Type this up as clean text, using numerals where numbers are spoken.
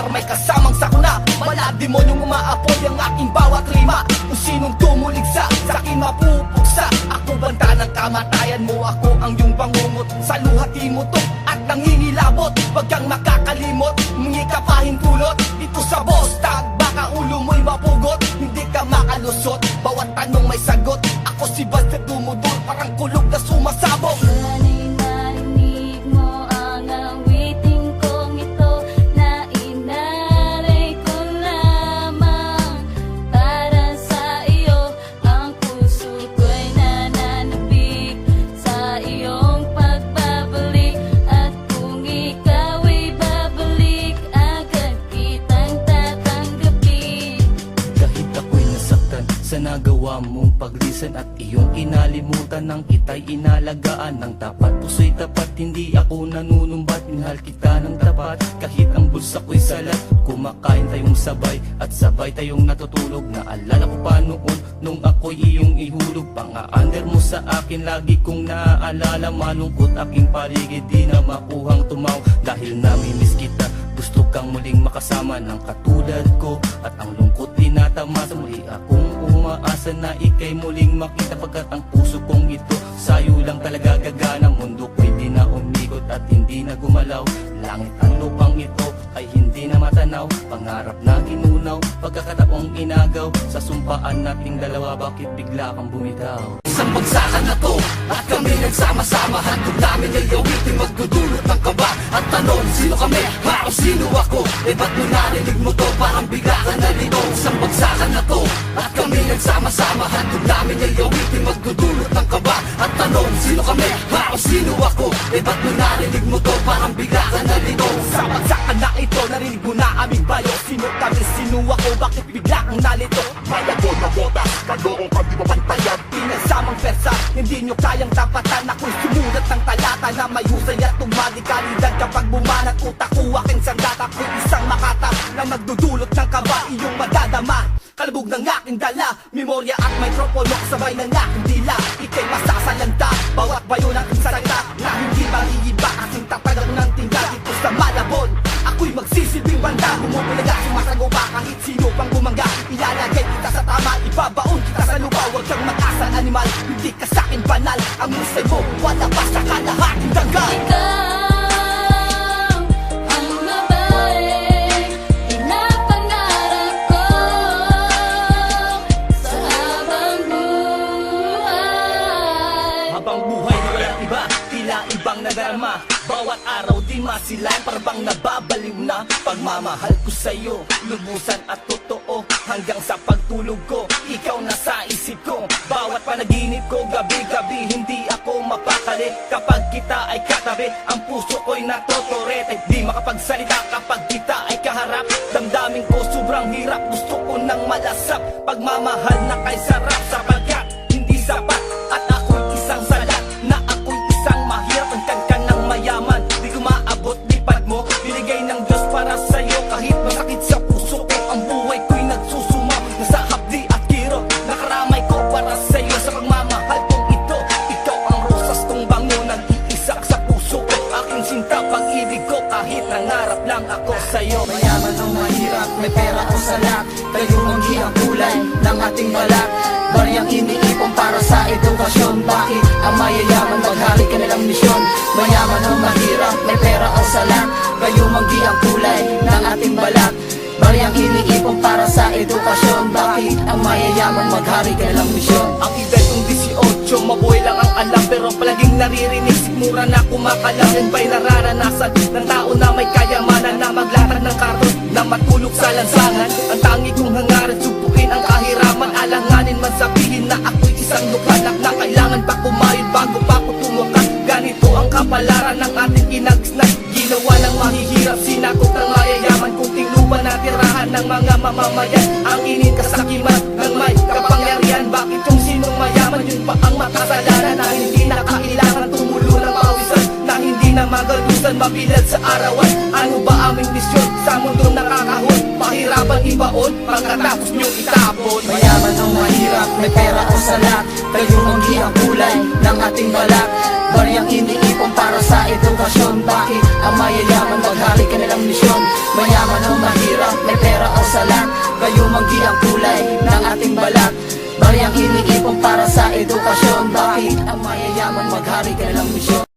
lugar may kasamang sakuna. Mala demonyong umaapoy ang aking bawat rima. Kung sinong tumuligsa, sa'kin mapupuksa. Ako banta ng kamatayan mo, ako ang iyong bangungot. Sa luhati mo to at nangingilabot. Wag kang makakalimot, mungi ka pa hintulot. Dito sa boss tag, baka ulo mo'y mapugot. Hindi ka makalusot, bawat tanong may sagot. Ako si Basta dumudol, parang kulog na sumasabog. Sana'y narinig mo ang awiting kong ito na inaray ko lamang para sa iyo. Ang puso ko'y nananabik sa iyong pagbabalik. At kung ikaw'y babalik, agad kitang tatanggapin. Kahit ako'y nasaktan sa nagawa mong paglisan at iyong kinalimutan nang kita'y inalagaan ng tapat. Puso'y tapat, hindi ako nanunumbat. Minahal kita ng tapat kahit ang bulsa ko'y salat. Kumakain tayong sabay at sabay tayong natutulog. Naalala ko pa noon nung ako'y iyong ihulog. Pang-a-under mo sa akin, lagi kong naaalala. Malungkot aking paligid, di na makuhang tumaw. Dahil namimiss kita, gusto kang muling makasama ng katulad ko. At ang lungkot tinatamasa, muli akong umaasa na ika'y muling makita. Pagkat ang puso kong ito sa'yo lang talaga gagana. Mundo ko'y di na umikot at hindi na gumalaw. Langit ang lupang ito ay hindi na matanaw. Pangarap na ginunaw, pagkakataong inagaw. Sa sumpaan nating dalawa, bakit bigla kang bumitaw? Isang bagsakan na to at kami nagsama-sama. Handog namin ay awitin, magdudulot ng kaba. At tanong, sino kami? Ha o sino ako? Eh ba't mo narinig mo to? Parang bigla ka nalito. Isang bagsakan na to at kami nagsama-sama. Handog namin ay awitin, magdudulot ng kaba. At tanong, sino kami? Ha o sino ako? Eh ba't mo narinig mo to? Parang bigla ka nalito. Sa bagsakan na ito, narinig mo na aming bayo. Sino kami? Sino ako? Bakit bigla kang nalito? Malabon na botas, kagorong ka di mapantayag. Pinagsamang persa, hindi nyo kayang tapatan. Ako'y sumulat ng talata na may husay at tumadikalidad. Kapag bumanat utak ko, aking sanggata. Ako'y isang makata na magdudulot ng kaba. Iyong madadama, kalabog ng aking dala. Memorya at mikropono, sabay ng aking dila. Ika'y masasalanta, bawat bayo ng aking salita. Na hindi maiiba, aking tatagang ng tingga. Dito sa Malabon, ako'y magsisilbing banda. Bumubulaga, sumasagoba, kahit sino pang bumangga. Ilalagay kita sa tama, ibabaon kita sa lupa. Huwag kang mag-asa animal, hindi ka sa'kin banal. Ang musay mo, wala pa sa kalahating dagal. Ikaw ang babaeng pinapangarap ko sa habang buhay. Habang buhay na walang iba, tila ibang nadarama. Bawat araw di masilayan, parang nababaliw na. Pagmamahal ko sa'yo, lubusan at totoo. Hanggang sa pagtulog ko, ikaw na sa isip ko. Bawat panaginip ko, gabi-gabi, hindi ako mapakali. Kapag kita ay katabi, ang puso ko'y natotorete. Di makapagsalita kapag kita ay kaharap. Damdamin ko sobrang hirap, gusto ko nang malasap. Pagmamahal na kay sarap, sapagkat hindi sapat. At ako'y isang salat, na ako'y isang mahirap. Ang kagka ng mayaman, di ko maabot lipad mo. Binigay ng Diyos para sa'yo, kahit masakit sa puso ko. Ang buhay ko'y nagsusuma, nasa hapdi at kirot. Nakaramay ko para sa'yo sa pagmamahal kong ito. Ikaw ang rosas kong bango, nag-iisak sa puso ko. Aking sinta, pag-ibig ko, kahit nangarap lang ako sa'yo. Mayaman o mahirap, may pera o salat, kayo ang hiyang kulay ng ating balat. Bariyang iniipon para sa edukasyon. Bakit ang mayayaman maghari ka nilang misyon? Mayaman o mahirap, may pera o salat, kayo ang hiyang kulay ng ating balat. Bariyang iniipon para sa edukasyon. Bakit ang mayayaman maghari ka nilang misyon? Ang edad kong 18, mabuhay lang ang alam. Pero palaging naririnig, sigmura na kumakalam. Yan ba'y nararanasan ng tao na may kayamanan, na maglatag ng karton, na matulog sa lansangan? Ang tangi kong hangaran, subukin ang kahiraman. Alanganin man sabihin na ako'y isang lukanak, na kailangan pa kumayod bago pa ko tumukat. Ganito ang kapalaran ng ating kinagisnan. Ginawa ng mahihirap, sinakot ng mayayaman. Kung tinglupan na tirahan ng mga mamamayan, ang init kasakiman ng may kapangyarihan. Bakit yung sinong mayaman, yun pa ang makasalanan? Na hindi na kailangan tumulo ng pawisan, na hindi na magalusan, mabilad sa arawan. Ano ba aming misyon sa mundong nakakahon? Pahirapan ibaon, pagkatapos nyo itapon. Mayaman o mahirap, may pera o salat, kayo ang hiyang kulay ng ating balat. Bariyang iniipon para sa edukasyon. Bakit ang mayayaman maghari ka nilang misyon? Mayaman o mahirap, may pera o salat, kayo manggi ang kulay ng ating balat. Bariyang iniipon para sa edukasyon, bakit ang mayayaman maghari ka ng misyon?